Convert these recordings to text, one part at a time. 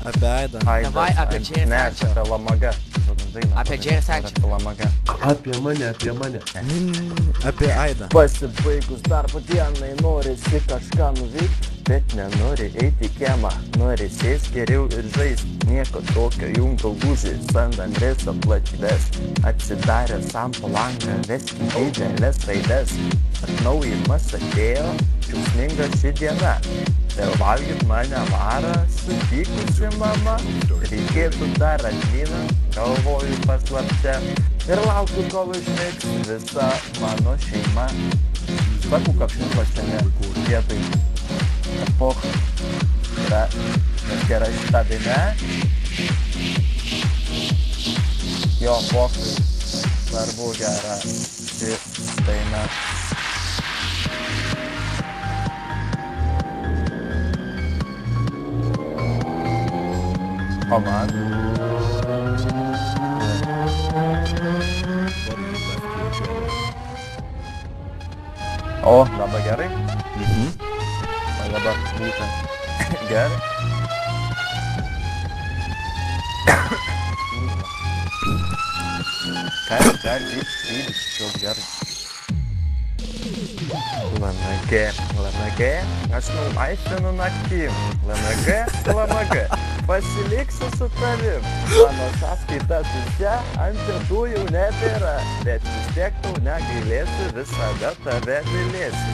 Apie Aidą. Davai apie Džerį Ne, Sančio. čia apie Lamagą. Apie Džerį Sančio. Apie Lamagą. Apie mane. Apie Aidą. Pasibaigus darbo dienai norisi kažką nuveikti, bet nenori eiti į kiemą. Nori sėst geriau ir žaist. Nieko tokio jum drauguži, San Andreso plačives. Atsidarė sampo langą, vesti didelės raides. Atnaujimas atėjo, džiaugsminga ši diena. Vėl valgyt mane varą, supykusi mama. Reikėtų dar atvyną, galvoju paslapčia. Ir laukiu, kol užmigs visa mano šeima. Sakau, kapšniukas čia ne vietoj epochų. Yra gera šita daina. Jo, epochai. Svarbu gera ši daina. O man? O, dabar gerai? O dabar būtent gerai? Ką vyks, čia gerai. Lamagė, aš nuaiškinu naktim. Lamagė, pasiliksiu su tavim. Mano sąskaita tuščia, ant pietų jau nebėra. Bet vis tiek tau negailėsiu, visada tave mylėsiu.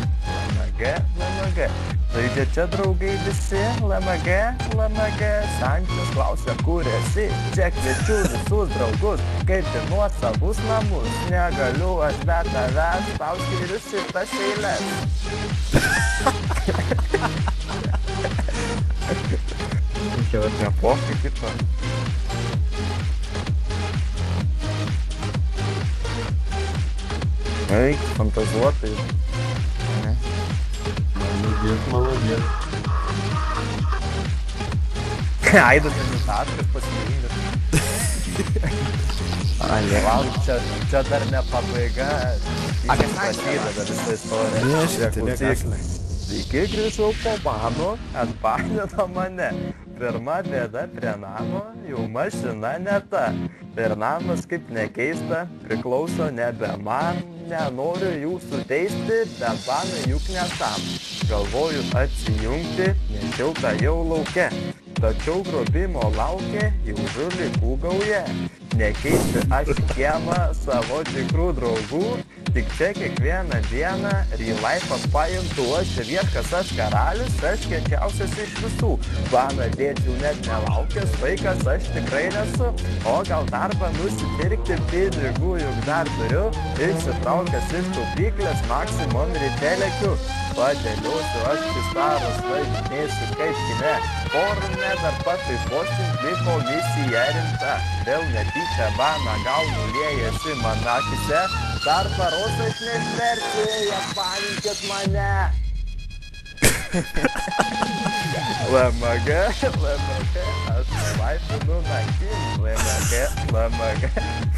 Lamagė, žaidžia čia draugai visi. Lamagė, Sančias klausia, kur esi. Čia kviečiu visus draugus, kaip į nuosavus namus. Negaliu aš be tavęs, tau skiriu šitas eiles. Čia vat nepokai kito. Eik, fantazuotai. Молодец. Aidas rezultatas pasirinkas. Vau, čia dar ne pabaiga. Apie Sančią. Prasideda visa istorija. Nešitai, Sveiki, grįžau po mano, atpažino mane. Pirma bėda prie namo, jau mašina ne ta. Ir namas, kaip nekeista, priklauso nebe man. Nenoriu jūsų teisti, bet vanai juk ne tam. Galvoju atsijungti, nes šilta jau lauke. Tačiau grobimo laukia, jau žulį kūgauja. Nekeisti aš į kiemą savo tikrų draugų. Tik čia kiekvieną dieną real life'ą pajuntu, aš vieškas, aš karalius, aš kiečiausias iš visų. Vaną dėčiau net nelaukęs, vaikas aš tikrai nesu. O gal darbą nusipirkti pinigų juk dar turiu. Išsitraukęs iš taupyklės maksimum ryte lekiu. Padėliosiu aš pistarus, važinėsiu kaip kine. Forume dar pataiposim, liko misija rimta. Vėl netyčia baną gaunu, liejasi man akise. Dar paros aš nešversiu, apvalinkit mane. Lamagė, aš laipinu naktim. Lamagė,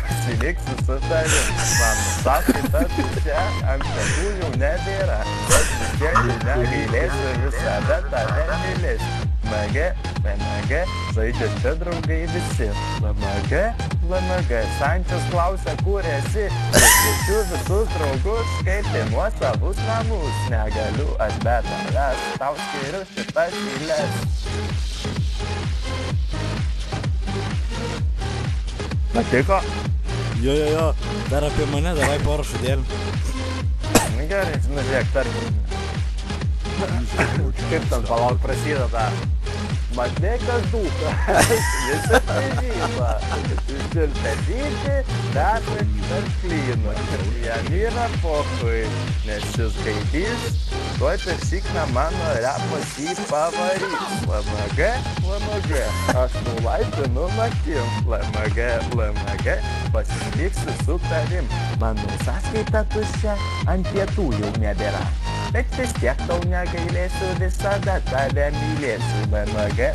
pasiliksiu su tavim. Mano sąskaita tuščia, ant pietų jau nebėra. Bet vis tiek jau negailėsiu, visada tave mylėsiu. Lamagė, žaidžia čia draugai visi. Lamagė, Sančias klausia, kur esi. Kviečiu visus draugus, kaip į nuosavus namus. Negaliu aš be tavęs, tau skiriu šitas eiles. Patiko? Jo, dar apie mane, davai porą šudėlių. Na gerai, žiūrėk, tarkim. Kaip ten palauk prasideda? Matnėkas dūkas, visi pažįsta. Išsilpedyti, dažnai per klyną. Jam yra pokui, nes šis gaidys, tuoj per šikną mano repas jį pavarys. Lamagė, aš nulaipinu naktim. Lamagė, pasiliksiu su tavim. Mano sąskaita tuščia, ant pietų jau nebėra. Bet vis tiek tau negailėsiu, visada tave mylėsiu. Lamagė.